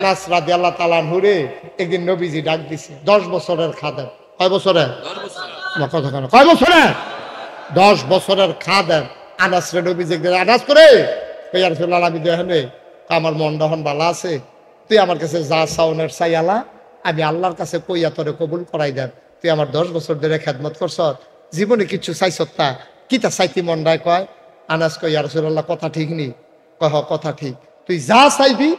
আনাস রাদিয়াল্লাহু তাআলা আনহুরে একদিন নবীজি ডাক দিছে 10 বছরের খাদেম। কয় বছরের? 10 বছর। কথা কেন? কয় বছরের? 10 বছরের খাদেম আনাস রে নবীজি একদিন আনাস করে ইয়া রাসূলুল্লাহ আমি দেখেনে আমার মনটা হন ভালো আছে, তুই আমার কাছে যা চাওনের চাইয়ালা আমি আল্লাহর কাছে কইয়া তোরে কবুল করাই দেন। তুই আমার 10 বছর ধরে খেদমত করছ, জীবনে কিছু চাইছত তা কিতা চাইতি মনটায় কয়। আনাস কই ইয়া রাসূলুল্লাহ কথা ঠিক নি? কহ কথা ঠিক, তুই যা চাইবি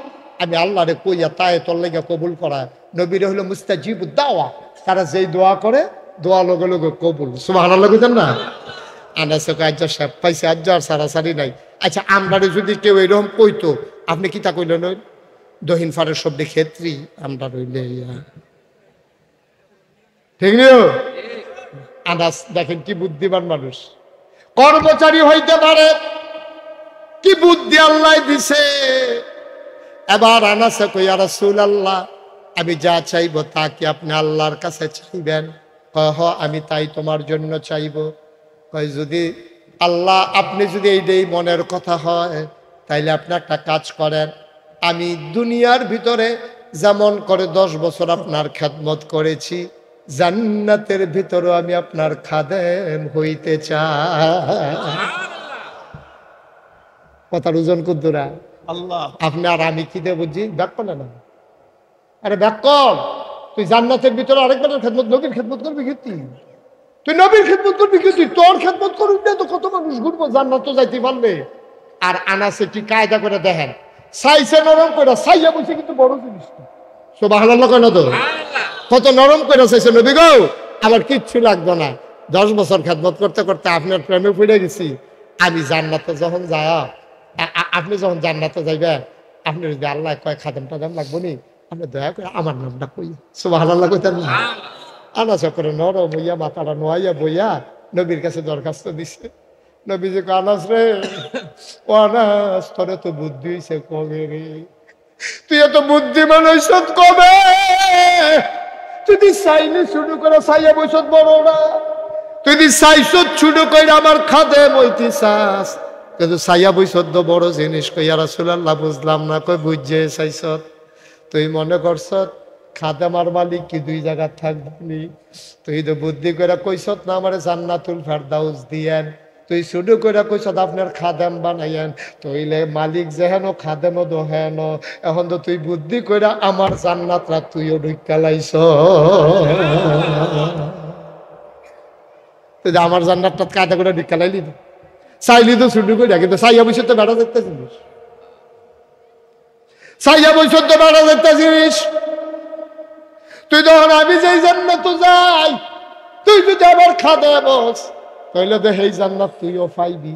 আমি আল্লাহরে কইয়া তাই তোর লেগে কবুল করা। নবীর হলো মুস্তাজিবুদ দাওয়া, তারা যেই দোয়া করে দোয়া লগে লগে কবুল। সুবহানাল্লাহ কইতেন না? আনাসে কয় আজ্জা সাহেব পাইছে, আজ্জা আর সারাসারি নাই। আচ্ছা আমরারে যদি কেউ এরকম কইতো আপনি কিতা কইলেন? ওই দহিন ফারের শব্দে ক্ষেত্রী আমরা রইলে ঠিক নিও। আনাস দেখেন কি বুদ্ধিমান মানুষ, কর্মচারী হইতে পারে, কি বুদ্ধি আল্লাহ দিছে। এবার আনাসে কই ইয়া রাসূলুল্লাহ আমি যা চাইবো তা কি আপনি আল্লাহর কাছে চাইবেন? কহ আমি তাই তোমার জন্য চাইবো। কই যদি আল্লাহ আপনি যদি এইটাই মনের কথা হয় তাইলে আপনি একটা কাজ করেন, আমি দুনিয়ার ভিতরে যেমন করে 10 বছর আপনার খেদমত করেছি জান্নাতের ভিতরেও আমি আপনার খাদেম হইতে চাই। কথার ওজন কুদ্দুরা আল্লাহ আপনি আর আমি কি দিয়ে বুঝি ব্যাক করলে না? আরে ব্যাক কর, তুই জান্নাতের ভিতরে আরেকবার খেদমত নবীর খেদমত করবি কি? তুই নবীর খেদমত করবি কি? তুই তোর খেদমত করবি না তো কত মানুষ ঘুরবো জান্নাত তো যাইতে পারবে। আর আনাসে কি কায়দা করে দেখেন, চাইছে নরম করে চাইয়া বসে কিন্তু বড় জিনিস। সুবহানাল্লাহ কেন তো কত নরম করে চাইছে নবী গো, আমার কিচ্ছু লাগবে না, 10 বছর খেদমত করতে করতে আপনার প্রেমে পড়ে গেছি। আমি জান্নাতে যখন যায় আপনি যখন জান্নাতে যাইবেন আপনি যদি আল্লাহ কয় খাদেম টাদেম লাগবো নি আপনি দয়া করে আমার নামটা কই। সুবহানাল্লাহ কইতেন না? আনাসে করে নরম হইয়া মাথাটা নোয়াইয়া বইয়া নবীর কাছে দরখাস্ত দিছে। নবীজি কয় আনাস রে, ও আনাস তোর তো বুদ্ধি হইছে কবে রে? তুই এত বুদ্ধিমান হইছ কবে? তুই চাইলে শুরু করে চাইয়া বইস বড় না, তুই চাইছ শুরু করে আমার খাদেম হইতে চাস কিন্তু চাইয়া বইস তো বড় জিনিস। কই ইয়া রাসূলুল্লাহ বুঝলাম না। কই বুঝছে চাইছ, তুই মনে করছ খাদেমার মালিক কি দুই জায়গা থাকবি? তুই তো বুদ্ধি করে কইস না আমার জান্নাতুল ফেরদাউস দিয়েন, তুই শুরু করে কইস আপনার খাদেম বানাইয়েন, তইলে মালিক যেহেন খাদেমও দোহেন। এখন তো তুই বুদ্ধি করে আমার জান্নাতরা তুইও ঢুকা লাইছ, তুই আমার জান্নাতটা কায়দা করে ঢুকা লাইলি চাইলি তো শুরু করে, কিন্তু চাইয়া বসে তো বেড়া দেখতে জিনিস, চাইয়া বসে তো বেড়া দেখতে জিনিস। তুই যখন আমি যেই জান্নাত যাই তুই যদি আবার খাদেমস তাইলে তো সেই জান্নাত তুইও পাইবি।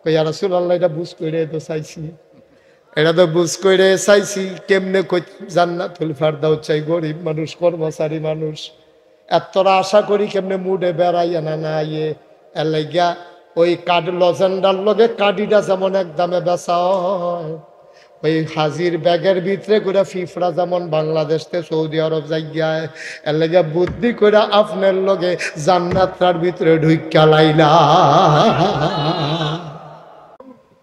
কই ইয়া রাসূলুল্লাহ এটা বুঝ করে তো চাইছি, এটা তো বুঝ করে চাইছি। কেমনে কই জান্নাতুল ফেরদাউস চাই? গরিব মানুষ, কর্মচারী মানুষ, এতটা আশা করি কেমনে মুডে বেড়াইয়া না না ইয়ে এর লাগিয়া ওই কার্ড লজেন্ডার লগে কার্ডিটা যেমন এক দামে বেচা হয়, ওই হাজির ব্যাগের ভিতরে করে ফিফরা যেমন বাংলাদেশ থেকে সৌদি আরব যাইয়ায়, এর লেগে বুদ্ধি করে আপনার লগে জান্নাতটার ভিতরে ঢুইকা লাইলা।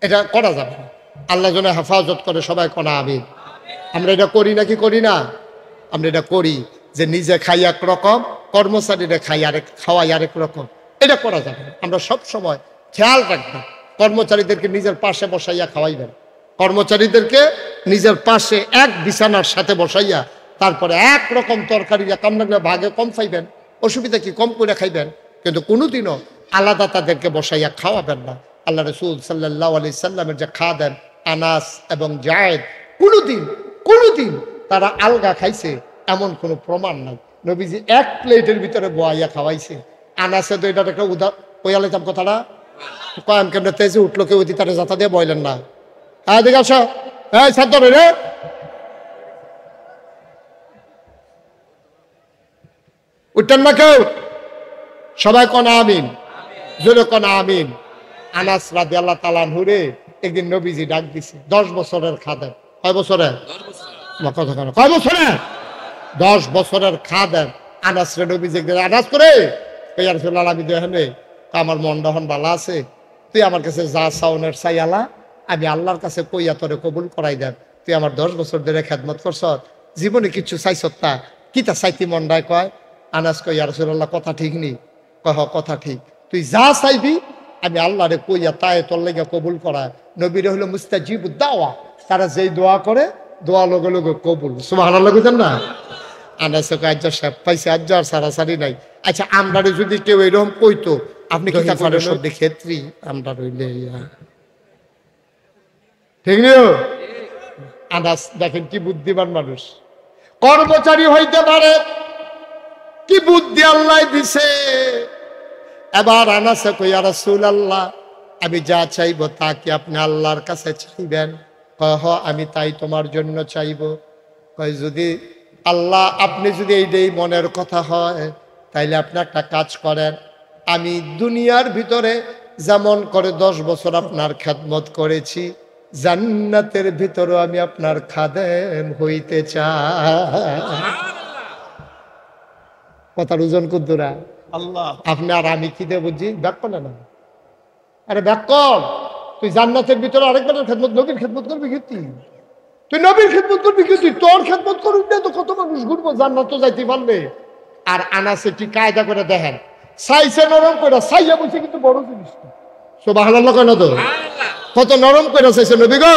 এটা করা যাবে না, আল্লাহ যেন হেফাজত করে। সবাই কোনা আমিন। আমরা এটা করি নাকি করি না? আমরা এটা করি যে নিজে খাই একরকম, কর্মচারীরা খাওয়াই আরেক রকম। এটা করা যাবে না। আমরা সব সময় খেয়াল রাখবেন, কর্মচারীদেরকে নিজের পাশে বসাইয়া খাওয়াইবেন, কর্মচারীদেরকে নিজের পাশে এক বিছানার সাথে বসাইয়া তারপরে একরকম তরকারি কাম লাগলে ভাগে কম খাইবেন, অসুবিধা কি কম করে খাইবেন, কিন্তু কোনোদিনও আলাদা তাদেরকে বসাইয়া খাওয়াবেন না। আল্লাহ রাসূল সাল্লাল্লাহু আলাইহি সাল্লামের যে খাদেম আনাস এবং জায়েদ কোনোদিন তারা আলগা খাইছে এমন কোনো প্রমাণ নাই। নবীজি এক প্লেটের ভিতরে বয়াইয়া খাওয়াইছে। আনাসে তো এটা একটা ওয়ালে যাম কথাটা কয়াম কেমনে তেজে উঠলো, কেউ তারা যাতা দিয়ে বইলেন না। হ্যাঁ দেখে আসো, হ্যাঁ সাধ্য রে উঠতেন না কেউ, সবাই কনা আমিন, জোরে কনা আমিন। আনাস রাদিয়াল্লাহু তাআলা আনহুরে একদিন নবীজি ডাক দিছে 10 বছরের খাদেম। কয় বছরের? কথা কেন? কয় বছরের? 10 বছরের খাদেম আনাস রে নবীজি একদিন আনাস করে ইয়া রাসূলুল্লাহ আমি দেখেনে আমার মনটা হন ভালো আছে, তুই আমার কাছে যা চাওনের চাইয়ালা আমি আল্লাহর কাছে কইয়া তোরে কবুল করাই দেন। তুই আমার 10 বছর ধরে খেদমত করছ, জীবনে কিছু চাইছ তা কিতা চাইতি মন্ডায় কয়। আনাস কয় ইয়া রাসূলুল্লাহ কথা ঠিক নি। কহ কথা ঠিক, তুই যা চাইবি আমি আল্লাহরে কইয়া তাই তোর লেগে কবুল করা। নবীরে হলো মুস্তাজিবুদ দাওয়া, তারা যেই দোয়া করে দোয়া লগে লগে কবুল। সুবহানাল্লাহ কইতেন না? আনাসে কয় আজ্জা সাহেব পাইছে, আজ্জা আর সারাসারি নাই। আচ্ছা আমরারে যদি কেউ এরকম কইতো আপনি কি তা করেন? সত্যি ক্ষেত্রে আমরা রইলে ঠিক নিও। আনাস দেখেন কি বুদ্ধিমান মানুষ, কর্মচারী হইতে পারে, কি বুদ্ধি আল্লাহ দিছে। এবার আনাসে কই ইয়া রাসূলুল্লাহ আমি যা চাইবো তা কি আপনি আল্লাহর কাছে চাইবেন? কহ আমি তাই তোমার জন্য চাইবো। কয় যদি আল্লাহ আপনি যদি এইটাই মনের কথা হয় তাইলে আপনি একটা কাজ করেন, আমি দুনিয়ার ভিতরে যেমন করে 10 বছর আপনার খেদমত করেছি, জান্নাতের ভিতরে আমি আপনার খাদেম হইতে চাই। কথার ওজন কুদ্দুরা আল্লাহ। আপনি আর আমি কি দিয়ে বুঝি? ব্যাক না, আরে ব্যাক কর। তুই জান্নাতের ভিতরে আরেকবার খেদমত, নবীর খেদমত করবি কি? তুই নবীর খেদমত করবি কি? তুই তোর খেদমত করবি না তো কত মানুষ ঘুরবো, জান্নাত তো যাইতে পারবে। আর আনাসে কি কায়দা করে দেখেন, চাইছে নরম করে, চাইয়া বসে কিন্তু বড় জিনিস। সুবহানাল্লাহ কেন তো? কত নরম করে চাইছে নবী গো,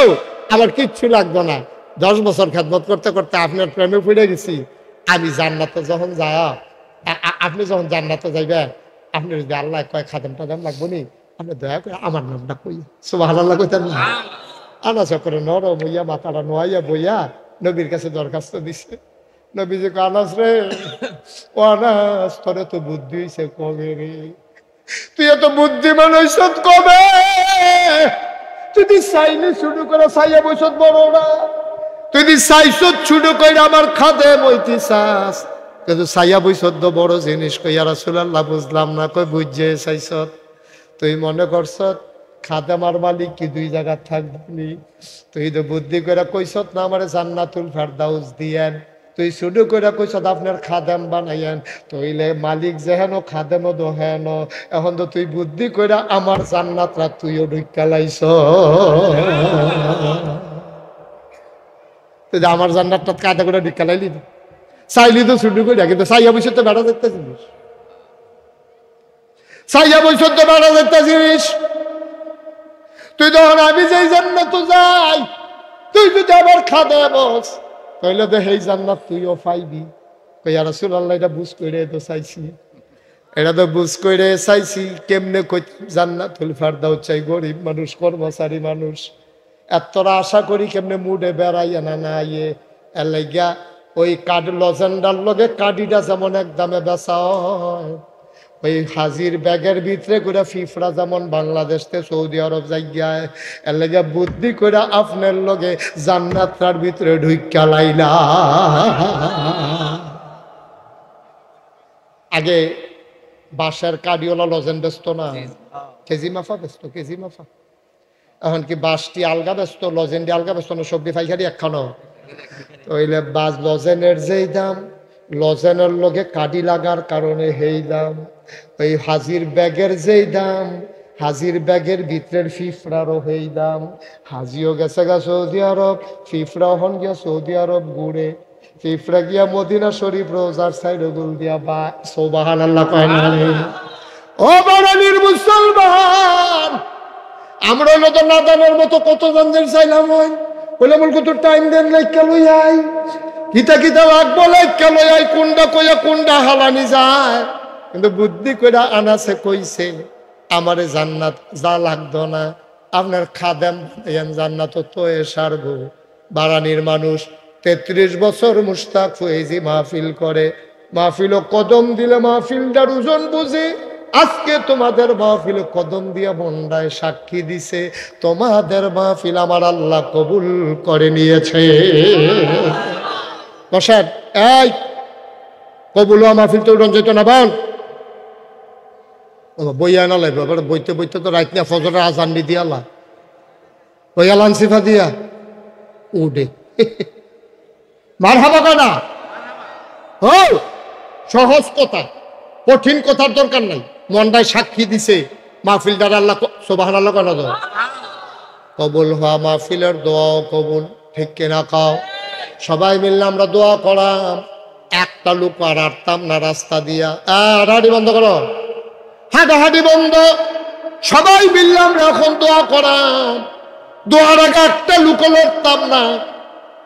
আমার কিচ্ছু লাগবে না। 10 বছর খেদমত করতে করতে আপনার প্রেমে পড়ে গেছি। আমি জান্নাতে যখন যায়, আপনি যখন জান্নাতে যাইবেন, আপনি যদি আল্লাহ কয় খাদেম টাদেম লাগবো নি, আপনি দয়া করে আমার নামটা কই। সুবহানাল্লাহ কইতেন না? আনাস করে নরম হইয়া মাথাটা নোয়াইয়া বইয়া নবীর কাছে দরখাস্ত দিছে। নবী যে আনাস রে, ও আনাস তোর তো বুদ্ধি হইছে কবে রে? তুই এত বুদ্ধিমান হইছ কবে? তুই চাইলে শুরু করে চাইয়া বইস বড় না, তুই চাইছ শুরু করে আমার খাদেম হইতে চাস, কিন্তু চাইয়া বইস বড় জিনিস। কই ইয়া রাসূলুল্লাহ বুঝলাম না। কই বুঝছে চাইছ? তুই মনে করছ খাদেমার মালিক কি 2 জায়গা থাকবি? তুই তো বুদ্ধি করে কইস না আমার জান্নাতুল ফেরদাউস দিয়েন, তুই শুরু করে কইস আপনার খাদেম বানাইয়েন। তইলে মালিক যেহেন খাদেমও দোহেন, এখন তো তুই বুদ্ধি করে আমার জান্নাতরা তুইও ঢুকা লাইছ। তুই আমার জান্নাতটা কায়দা করে ঢুকা লাইলি, চাইলি তো শুরু করে, কিন্তু চাইয়া বসে তো বেড়া দেখতে জিনিস, চাইয়া বসে তো বেড়া দেখতে জিনিস। তুই যখন আমি যেই জান্নাত যাই, তুই যদি আবার খাদেমস তাইলে তো সেই জান্নাত তুইও পাইবি। কই ইয়া রাসূলুল্লাহ এটা বুঝ করে তো চাইছি, এটা তো বুঝ করে চাইছি। কেমনে কই জান্নাতুল ফেরদাউস চাই? গরিব মানুষ, কর্মচারী মানুষ, এতটা আশা করি কেমনে মুডে বেড়াইয়া না না ইয়ে। এর লাগিয়া ওই কাঠ লজেন্ডার লগে কাঠিটা যেমন এক দামে বেচা হয়, ওই হাজির ব্যাগের ভিতরে করে ফিফরা যেমন বাংলাদেশ থেকে সৌদি আরব যাইয়ায়, এর লেগে বুদ্ধি করে আপনার লগে জান্নাতটার ভিতরে ঢুইকা লাইলা। আগে বাঁশের কাডিওলা লজেন বেচতো না, কেজি মাফা বেচতো, কেজি মাফা। এখন কি বাঁশটি আলগা বেচত, লজেনটি আলগা বেচত না, সবজি পাইকারি একখানো। তাইলে বাস লজেনের যেই দাম, লজেনের লগে কাডি লাগার কারণে সেই দাম। ওই হাজির ব্যাগের যেই দাম, হাজির ব্যাগের ভিতরের ফিফরারও সেই দাম। হাজিও গেছে গা সৌদি আরব, ফিফরা হন গিয়া সৌদি আরব ঘুরে, ফিফরা গিয়া মদিনা শরীফ রোজার সাইডে গুল দিয়া বা। সুবহানাল্লাহ কয় না? ও বাঙালির মুসলমান, আমরা হলো তো নাদানের মতো কত জনদের চাইলাম, ওই বলে বল কত টাইম দেন লাইকা লই আই, কিতা কিতা লাগবো লাইকা লই আই, কোনটা কইয়া কোনটা হালানি যায়। কিন্তু বুদ্ধি কইরা আনাসে কইছে আমারে জান্নাত যা লাগতো না, আপনার খাদেম জান্নাত তো এ সারবো। বারানির মানুষ 33 বছর মুশতাক ফয়েজি মাহফিল করে, মাহফিলও কদম দিলে মাহফিলটার ওজন বুঝি। আজকে তোমাদের মাহফিল কদম দিয়া বন্ডায় সাক্ষী দিছে, তোমাদের মাহফিল আমার আল্লাহ কবুল করে নিয়েছে। বসার এই কবুল মাহফিল তো উড়ন যেত না বান বইয়া না লাগবে, আবার বইতে বইতে তো রাত না ফজরের আজান দিয়ে আল্লাহ বইয়া লানসিফা দিয়া উঠে মার হাবা কানা। ও সহজ কথা, কঠিন কথার দরকার নাই। মন্ডায় সাক্ষী দিছে মাহফিলদার আল্লাহ সুবহানাল্লাহ কেন দাও কবুল হওয়া, মাহফিলের দোয়াও কবুল। ঠিক কিনা কও? সবাই মিললে আমরা দোয়া করাম, একটা লোক আর আটতাম না রাস্তা দিয়া। হাঁটাহাঁটি বন্ধ করো, হাঁটাহাঁটি বন্ধ। সবাই মিললে আমরা এখন দোয়া করাম, দোয়ার আগে একটা লোক লড়তাম না।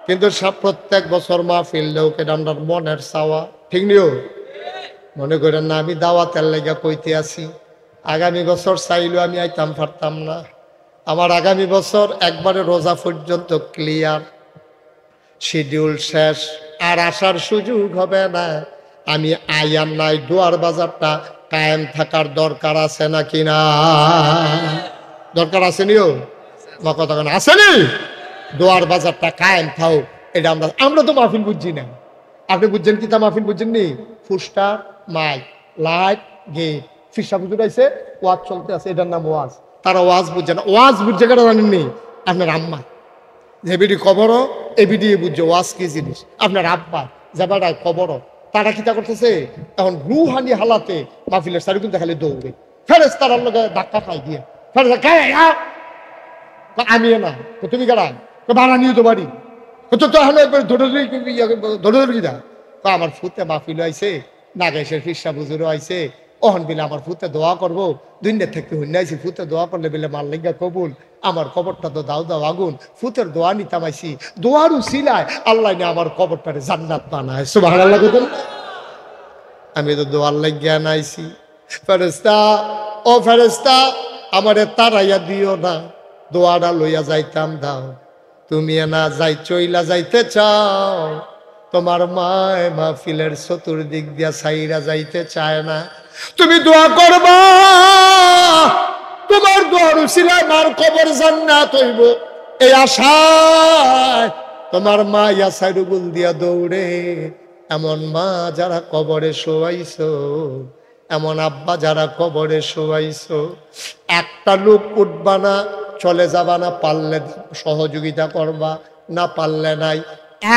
কিন্তু সব প্রত্যেক বছর মাহফিল লোকে আমরা মনের চাওয়া, ঠিক নিও? মনে করেন না আমি দাওয়াতের লেগে কইতে আছি, আগামী বছর চাইলেও আমি আইতাম পারতাম না। আমার আগামী বছর একবারে রোজা পর্যন্ত ক্লিয়ার, শিডিউল শেষ, আর আসার সুযোগ হবে না। আমি আইয়ার নাই, দোয়ার বাজারটা কায়েম থাকার দরকার আছে নাকি না? দরকার আছে নিও বা কথা কেন আসেনি? দোয়ার বাজারটা কায়েম থাও, এটা আমরা তো মাহফিল বুঝছি না। আপনি বুঝছেন কি? তা মাহফিল বুঝছেন নি? ফুস্টার, মাইক, লাইট, গেট, ফিসা পুজুর আছে, ওয়াজ চলতে আছে, এটার নাম ওয়াজ। তারা ওয়াজ বুঝছে না। ওয়াজ বুঝছে কেন জানেননি? আপনার আম্মা যে বিডি কবরও এ বিডি বুঝছে ওয়াজ কি জিনিস। আপনার আব্বা যে বেড়ায় কবরও, তারা কিতা করতেছে এখন রুহানি হালাতে মাহফিলের চারিদিকে খালি দৌড়ে, ফেরেস তারার লোক ধাক্কা খাই দিয়ে ফেরেস আমি না তুমি গাড়ান ভাড়া নিয়ে তো বাড়ি তো এখন ধরে কি দা আমার ফুতে মাহফিল আইছে, নাগেশের ফিসা বুজুরও আইছে, ওহন বিলে আমার ফুতে দোয়া করবো, দুনিয়া থেকে হুন্নাইছি ফুতে দোয়া করলে বিলে মার লেগা কবুল, আমার কবরটা তো দাও দাও আগুন, ফুতের দোয়া নিতাম আইছি, দোয়ার উসিলায় আল্লাহ নিয়ে আমার কবরটারে জান্নাত বানায়। সুবহানাল্লাহ। আমি তো দোয়ার লাগিয়া নাইছি। ফেরেশতা, ও ফেরেশতা আমারে তারাইয়া দিও না, দোয়াটা লইয়া যাইতাম দাও। তুমি না যাই চইলা যাইতে চাও, তোমার মায় মাহফিলের চতুর্দিক দিয়া সাইরা যাইতে চায় না। তুমি দোয়া করবা, তোমার দোয়ার উসিলায় মার কবর জান্নাত হইব, এই আশায় তোমার মা ইয়াসাইরুল দিয়া দৌড়ে। এমন মা যারা কবরে শোয়াইছো, এমন আব্বা যারা কবরে শোয়াইছো, একটা লোক উঠবা না, চলে যাবা না, পারলে সহযোগিতা করবা, না পারলে নাই।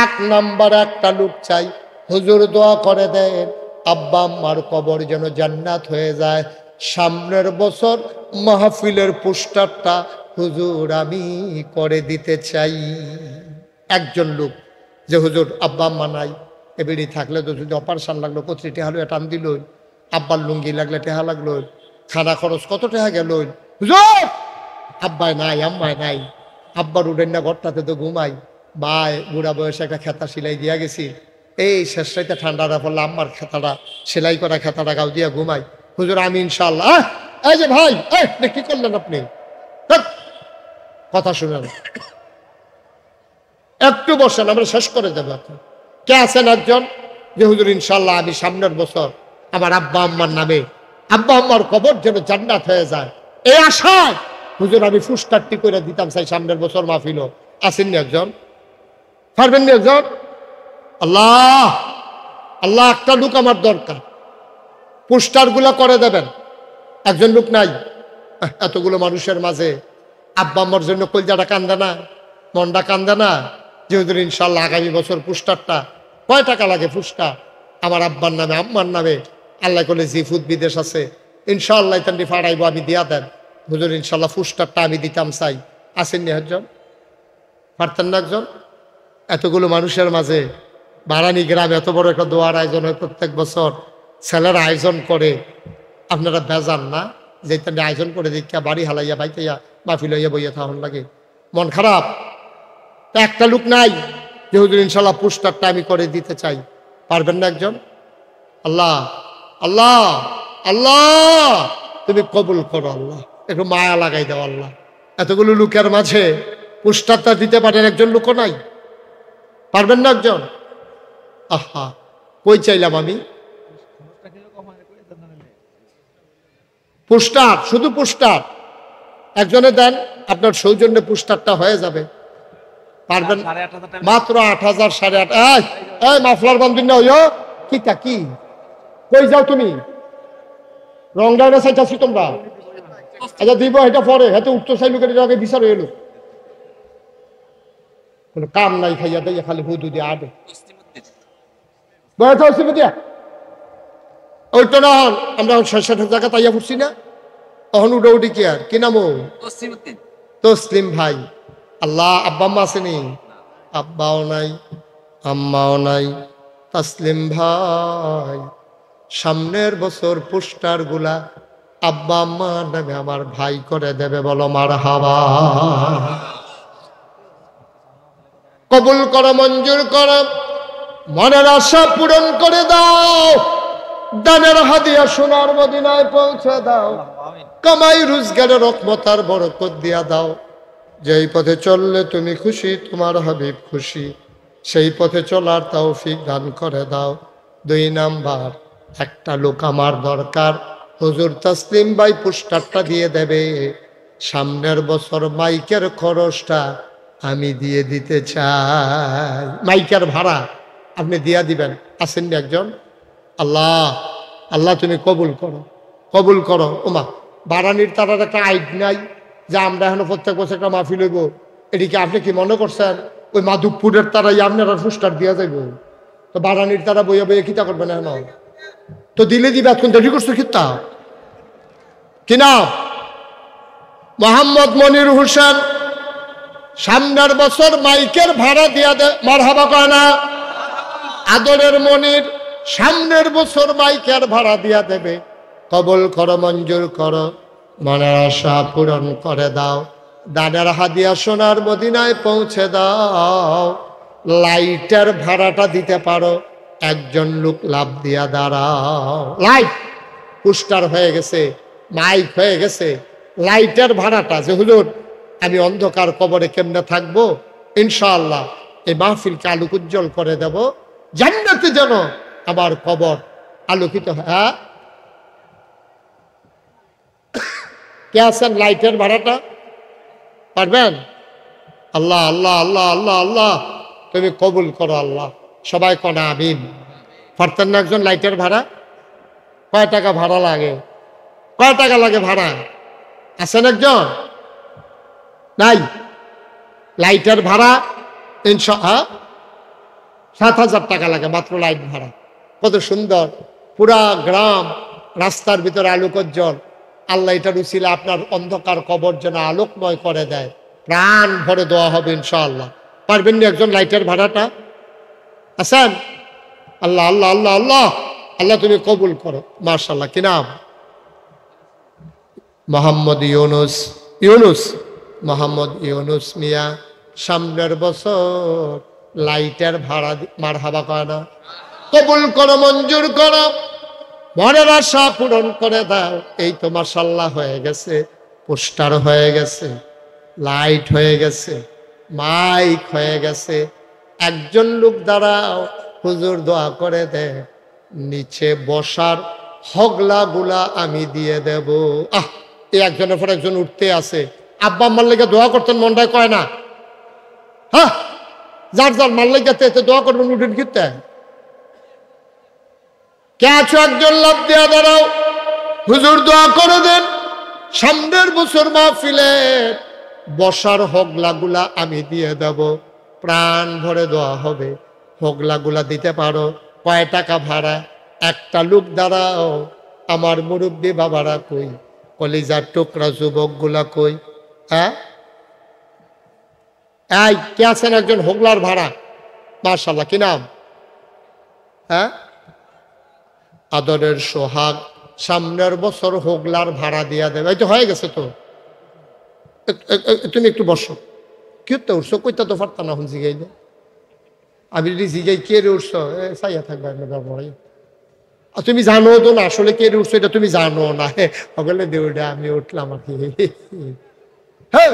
এক নাম্বার একটা লোক চাই, হুজুর দোয়া করে দেন আব্বা আম্মার কবর যেন জান্নাত হয়ে যায়। সামনের বছর মাহফিলের পোস্টারটা হুজুর আমি করে দিতে চাই। একজন লোক যে হুজুর আব্বা আম্মা নাই, এবেড়ি থাকলে তো যদি অপারেশন লাগলো কত টেহা লইয়া টান দিল, আব্বার লুঙ্গি লাগলে টেহা লাগলো, খানা খরচ কত টেহা গেল, হুজুর আব্বাই নাই আম্মাই নাই, আব্বার উঠেন না ঘরটাতে তো ঘুমাই, মায় বুড়া বয়সে একটা খেতা সেলাই দিয়া গেছি, এই শেষ রাইতে ঠান্ডাটা পড়লে আম্মার খেতাটা সেলাই করা খেতাটা গাও দিয়া ঘুমাই। হুজুর আমি ইনশাল্লাহ। এই যে ভাই কি করলেন আপনি? কথা শুনেন, একটু বসেন, আমরা শেষ করে দেবো। এখন কে আছেন একজন যে হুজুর ইনশাল্লাহ আমি সামনের বছর আমার আব্বা আম্মার নামে, আব্বা আম্মার কবর যেন জান্নাত হয়ে যায়, এই আশায় হুজুর আমি ফুসকারটি করে দিতাম চাই সামনের বছর মাহফিল। আসেননি একজন? পারবেন না একজন? আল্লাহ আল্লাহ, একটা লোক আমার দরকার, পোস্টার গুলা করে দেবেন। একজন লোক নাই? এতগুলো মানুষের মাঝে আব্বা আম্মার জন্য কলজাটা কান্দে না, মনটা কান্দে না যে হুজুর ইনশাল্লাহ আগামী বছর পোস্টারটা কয় টাকা লাগে? পোস্টার আমার আব্বার নামে আম্মার নামে, আল্লাহ করলে জিফুদ বিদেশ আছে ইনশাল্লাহ তান্ডি ফাড়াইবো, আমি দিয়া দেন হুজুর ইনশাল্লাহ পোস্টারটা আমি দিতাম চাই। আসেননি একজন? পারতেন না একজন? এতগুলো মানুষের মাঝে বারানি গ্রামে এত বড় একটা দোয়ার আয়োজন হয় প্রত্যেক বছর, ছেলেরা আয়োজন করে, আপনারা বেজান না যে আয়োজন করে দেখিয়া বাড়ি হালাইয়া বাইতাইয়া মাহফিল হইয়া বইয়া থাকুন লাগে? মন খারাপ? একটা লোক নাই যে হুজুর ইনশাল্লাহ পোস্টারটা আমি করে দিতে চাই? পারবেন না একজন? আল্লাহ আল্লাহ আল্লাহ তুমি কবুল করো, আল্লাহ একটু মায়া লাগাই দাও আল্লাহ। এতগুলো লোকের মাঝে পোস্টারটা দিতে পারেন, একজন লোকও নাই? পারবেন না একজন? আহা, কই চাইলাম আমি পোস্টার, শুধু পোস্টার একজনে দেন, আপনার সৌজন্যে পোস্টারটা হয়ে যাবে। পারবেন? মাত্র 8,000 8,500। এই মাফলার বান্ধব না হইও কিটা কি? কই যাও তুমি? রং ডাইনা চাইতাছি তোমরা? আচ্ছা দিব, এটা পরে হাতে উঠতে চাই লোকের আগে বিচার এলো, কোনো কাম নাই, খাইয়া দিয়ে খালি হুদু দিয়ে আডে দিয়া ওইটা না। আমরা 6-7 টাকা তাইয়া ফুটছি না, তখন উঠে উঠি কি আর কি নাম? তসলিম ভাই। আল্লাহ আব্বা আম্মা আসেনি? আব্বাও নাই, আম্মাও নাই। তাসলিম ভাই, সামনের বছর পোস্টার গুলা আব্বা আম্মা নামে আমার ভাই করে দেবে, বলো মারহাবা। কবুল করো, মঞ্জুর করো, মনের আশা পূরণ করে দাও, দানের হাদিয়া সোনার মদিনায় পৌঁছে দাও, কামাই রোজগারের রহমত আর বরকত দিয়া দাও। যেই পথে চললে তুমি খুশি, তোমার হাবিব খুশি, সেই পথে চলার তৌফিক দান করে দাও। 2 নাম্বার, একটা লোক আমার দরকার, হুজুর তাসলিম ভাই পোস্টারটা দিয়ে দেবে, সামনের বছর মাইকের খরচটা আমি দিয়ে দিতে চাই। মাইকের ভাড়া আপনি দিয়া দিবেন, আসেন একজন। আল্লাহ আল্লাহ তুমি কবুল করো, কবুল করো। ওমা, বারানির তারার একটা আইড নাই যে আমরা এখন প্রত্যেক বছর একটা মাহফিল হইব, এটিকে আপনি কি মনে করছেন ওই মাধবপুরের তারাই আপনারা পোস্টার দিয়া যাইব? তো বারানির তারা বইয়া বইয়া খিতা করবেন এখন, তো দিলে দিবে। এখন দেরি করছো খিতা কি নাম? মোহাম্মদ মনির হোসেন, সামনের বছর মাইকের ভাড়া দিয়া দে, মারহাবা কয় না? আদরের মনির সামনের বছর মাইকের ভাড়া দিয়া দেবে। কবুল করো, মঞ্জুর করো, মনের আশা পূরণ করে দাও, দানের হাদিয়া সোনার মদিনায় পৌঁছে দাও। লাইটের ভাড়াটা দিতে পারো, একজন লোক লাভ দিয়া দাঁড়াও। লাইট পোস্টার হয়ে গেছে, মাইক হয়ে গেছে, লাইটের ভাড়াটা যে হুজুর আমি অন্ধকার কবরে কেমনে থাকবো, ইনশাআল্লাহ এই মাহফিলকে আলোক উজ্জ্বল করে দেব, জান্নাতে যেন আমার কবর আলোকিত হয়। হ্যাঁ, কে আছেন লাইটের ভাড়াটা পারবেন? আল্লাহ আল্লাহ আল্লাহ আল্লাহ আল্লাহ তুমি কবুল করো আল্লাহ। সবাই কনা আমিন। পারতেন না একজন লাইটের ভাড়া? কয় টাকা ভাড়া লাগে? কয় টাকা লাগে ভাড়া? আছেন একজন? নাই? লাইটের ভাড়া 7,000 টাকা লাগে মাত্র লাইট ভাড়া। কত সুন্দর পুরা গ্রাম, রাস্তার ভিতরে আলোকোজ্জ্বল। আল্লাহ এটার উছিলা আপনার অন্ধকার কবর যেন আলোকময় করে দেয়, প্রাণ ভরে দেওয়া হবে ইনশাআল্লাহ। পারবেন না একজন লাইটের ভাড়াটা? আছেন? আল্লাহ আল্লাহ আল্লাহ আল্লাহ আল্লাহ তুমি কবুল করো। মাশাআল্লাহ, কি নাম? মোহাম্মদ ইউনুস। ইউনুস, মোহাম্মদ ইউনুস মিয়া, সামনের বছর লাইটের ভাড়া মারহাবা কয় না? কবুল করো, মঞ্জুর করো, মনের আশা পূরণ করে দাও। এই তো মাশাআল্লাহ হয়ে গেছে, পোস্টার হয়ে গেছে, লাইট হয়ে গেছে, মাইক হয়ে গেছে। একজন লোক দাঁড়াও, হুজুর দোয়া করে দে, নিচে বসার হগলা গুলা আমি দিয়ে দেব। এই একজনের পর একজন উঠতে আছে। আব্বা আম্মার লেগে দোয়া করতেন, মনটায় কয় না? হ্যাঁ, যার যার মাল লেগে দোয়া করবেন, উঠেন কিনতে কে আছো একজন লাভ দেয়া দাঁড়াও, হুজুর দোয়া করে দেন, সামনের বছর মাহফিলে বসার হগলাগুলা আমি দিয়ে দেব, প্রাণ ভরে দেওয়া হবে। হগলাগুলা দিতে পারো? কয় টাকা ভাড়া? একটা লোক দাঁড়াও, আমার মুরব্বী বাবারা কই, কলিজার টুকরা যুবক গুলা কই? হ্যাঁ, এই কে আছেন একজন হোগলার ভাড়া? মাশাআল্লাহ, কি নাম? হ্যাঁ, আদরের সোহাগ, সামনের বছর হোগলার ভাড়া দিয়া দেবে। এই তো হয়ে গেছে তো, তুমি একটু বসো। কি তো উঠছো? কইতা তো পারতাম না, এখন জিগাই না। আমি যদি জিগাই কে রে উঠছো, চাইয়া থাকবে ব্যবহার। আর তুমি জানো তো না আসলে কে রে উঠছো, এটা তুমি জানো না। সকলে দেউডা আমি উঠলাম আর কি। হ্যাঁ,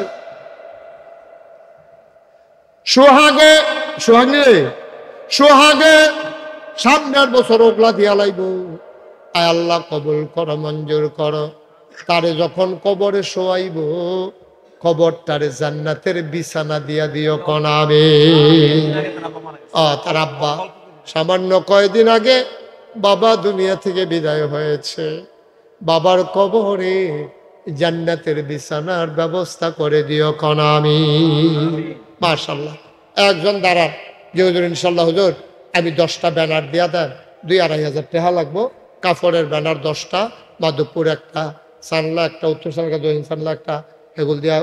সোহাগে, সোহাগে সোহাগে সামনের বছর ওগলা দিয়া লাইব। আয় আল্লাহ কবুল করো, মঞ্জুর করো। তারে যখন কবরে শোয়াইব, কবরটারে জান্নাতের বিছানা দিয়া দিও কনাবে। তার আব্বা সামান্য কয়দিন আগে বাবা দুনিয়া থেকে বিদায় হয়েছে। বাবার কবরে জান্নাতের বিছানার ব্যবস্থা করে দিও কনামি। মাশাআল্লাহ। একজন দাঁড়ান যে হুজুর ইনশাল্লাহ হুজুর আমি 10টা ব্যানার দিয়া দেন, 2-2,500 টাকা লাগবো। কাপড়ের ব্যানার 10টা, মাধবপুর একটা, সানলা একটা, উত্তর সানলা, দক্ষিণ সানলা একটা, এগুলো দিয়া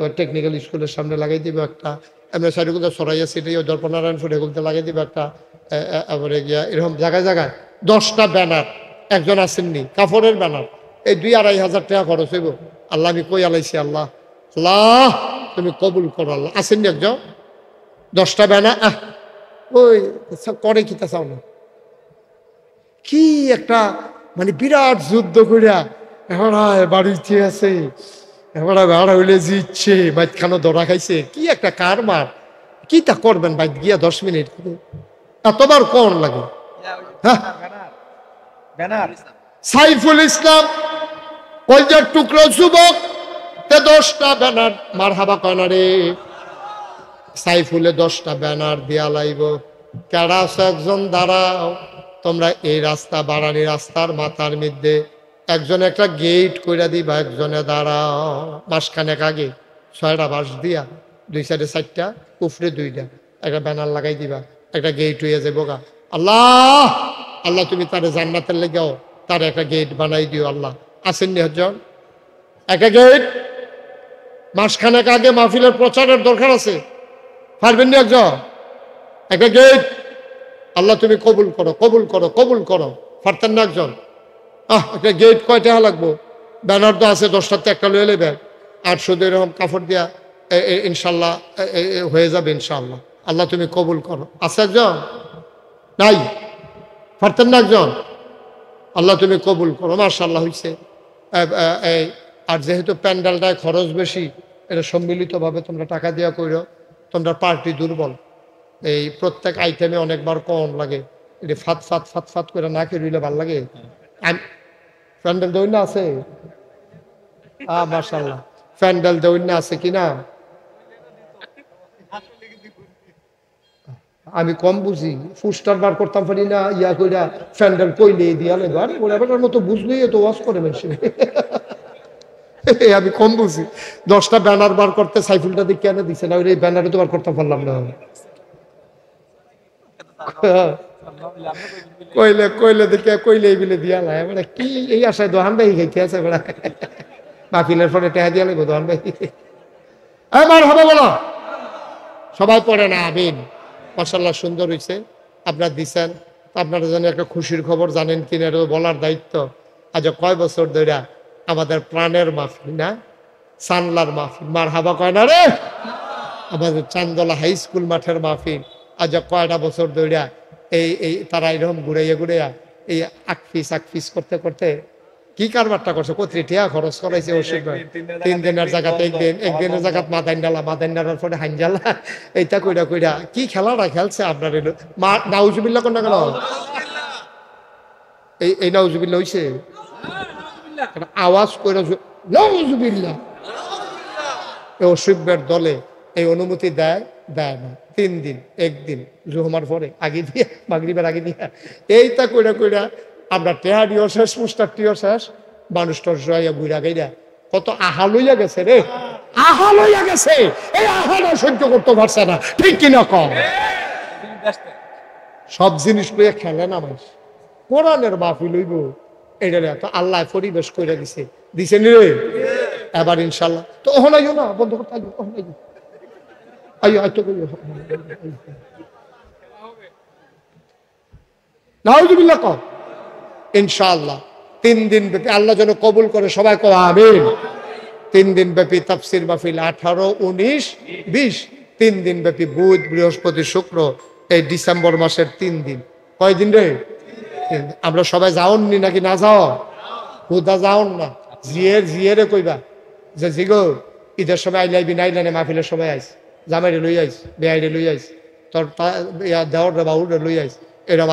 ওই টেকনিক্যাল স্কুলের সামনে লাগাই দিব একটা, এমনি সাইডগুলো সরাইয়া সিটাই ওই দর্পনারায়ণ ফুটে গুলতে লাগিয়ে দিবে একটা এবারে গিয়া এরকম জায়গায় জায়গায় 10টা ব্যানার, একজন আসেননি কাপড়ের ব্যানার, এই 2-2.5 হাজার টাকা খরচ হইব। আল্লাহ আমি কই আলাইছি, আল্লাহ আল্লাহ তুমি কবুল করো, আল্লাহ আসেননি একজন 10টা ব্যানার। ওই করে কি তা চাও না, কি একটা মানে বিরাট যুদ্ধ করিয়া এবার বাড়িতে আছে, এবার ভাড়া হইলে জিতছে, বাইতখানো ধরা খাইছে, কি একটা কার মার, কি তা করবেন বাইত গিয়া 10 মিনিট এতবার কোন লাগে। হ্যাঁ সাইফুল ইসলাম কলজার টুকরো যুবক, 10টা ব্যানার মার হাবা কয়না রে, সাইফুলে 10টা ব্যানার দিয়া লাইব। কেডা একজন দাঁড়াও, তোমরা এই রাস্তা বাড়ানি রাস্তার মাথার মধ্যে একজন একটা গেট কইরা দিবা, একজনে দাঁড়াও। মাসখানেক আগে 6টা বাঁশ দিয়া 2 সাইডে 4টা উপরে 2টা একটা ব্যানার লাগাই দিবা, একটা গেট হইয়া যাবো গা। আল্লাহ আল্লাহ তুমি তারে জান্নাতের লেগেও তার একটা গেট বানাই দিও। আল্লাহ আসেননি একজন একটা গেট, মাসখানেক আগে মাহফিলের প্রচারের দরকার আছে, পারবেন না একজন একটা গেট? আল্লাহ তুমি কবুল করো, কবুল করো, কবুল করো। পারতেন না একজন? একটা গেট কয় টাকা লাগবো? ব্যানার তো আছে 10টাতে একটা লয়ে নেবেন, আর শুধু এরকম কাপড় দিয়া ইনশাল্লাহ হয়ে যাবে ইনশাল্লাহ। আল্লাহ তুমি কবুল করো। আছে একজন? নাই? পারতেন না একজন? আল্লাহ তুমি কবুল করো। মাশাআল্লাহ হয়েছে। আর যেহেতু প্যান্ডেলটায় খরচ বেশি, এটা সম্মিলিতভাবে তোমরা টাকা দিয়া কইরো। তোমরা পার্টি দুর্বল, এই প্রত্যেক আইটেমে অনেকবার কম লাগে, এটা ফাত ফাত ফাত ফাত করে না খেয়ে রইলে ভাল লাগে। প্যান্ডেল দৌড় আছে? মাশাআল্লাহ প্যান্ডেল দৌড় আছে কিনা? আমি কম বুঝি, ফুস্টার বার করতাম পারি না, ইয়া কইরা প্যান্ডেল কইলে দিয়া লেগো। আরে ওরা বেটার মতো বুঝলেই তো ওয়াজ করে বেশি। আমি কম বুঝি। 10টা ব্যানার বার করতে সাইফুলটা দিয়ে কেন দিচ্ছে না, ওই ব্যানারে তো বার করতে পারলাম না। কইলে কইলে দেখে কইলে এই বিলে দিয়া লাই মানে কি এই আশায় দোহান ভাই খাইতে আছে বেড়া, মাহফিলের পরে টেহা দিয়া লাগবো দোহান ভাই। আমার হবে বলো সবাই পড়ে না আমিন। মাশাআল্লাহ সুন্দর হয়েছে, আপনারা দিচ্ছেন। আপনারা যেন একটা খুশির খবর জানেন কিনা এটা বলার দায়িত্ব। আজ কয় বছর ধরে আমাদের প্রাণের মাহফিল না, চান্দলার মাহফিল, মার হাবা কয় না রে, আমাদের চান্দলা হাই স্কুল মাঠের মাহফিল আজ কয়টা বছর ধরে এই তারা এরকম ঘুরাইয়া ঘুরাইয়া এই আকফিস করতে করতে কি কারবারটা করছে, কত টিয়া খরচ করাইছে। ওষুধ 3 দিনের জায়গাতে একদিনের জায়গাত মাদাইন ডালার পরে হাইনজালা, এইটা কইরা কইরা কি খেলাটা খেলছে আপনার। নাউজুবিল্লাহ কোন না কেন এই নাউজুবিল্লাহ হইছে, আওয়াজ করে নাউজুবিল্লাহ। এই অসভ্যের দলে এই অনুমতি দেয় দেয় না। 3 দিন, একদিন জুহমার পরে আগে দিয়া মাগরিবের আগে দিয়া এইটা কইরা কইরা আমরা টেহাডিও শেষ, মুস্তাকটিও শেষ, মানুষ টর্সাইয়া বুড়া গাইরা কত আহা লইয়া গেছে রে, আহা লইয়া গেছে। এই আহাটা সহ্য করতে পারছে না, ঠিক কিনা কম? সব জিনিস লইয়া খেলে না মানুষ। কোরআনের মাহফিল হইব এটা তো আল্লাহ পরিবেশ করে দিছে নি রে। এবার ইনশাল্লাহ তো ওহনাইও না, বন্ধ করতে আইও, ওহনাইও আইও আইতো কইও নাউজুবিল্লাহ কম ইনশাআল্লাহ। 3 দিন ব্যাপী আল্লাহ যেন কবুল করে, সবাই কও আমিন। 3 দিন ব্যাপী তাফসীর মাহফিল 18, 19, 20, 3 দিন ব্যাপী বুধ, বৃহস্পতি, শুক্র, এই ডিসেম্বর মাসের 3 দিন। কয় দিন রে? আমরা সবাই যাওননি নাকি না যাও? হুদা যাওন না, জিয়েরে কইবা যে জিগো ঈদের সময় আইলাইবি, নাইলানে মাহফিলের সময় আইস, জামাইরে লই আইস, বেআইরে লই আইস, তোর দেওয়ার বাউরে লই আইস, এরা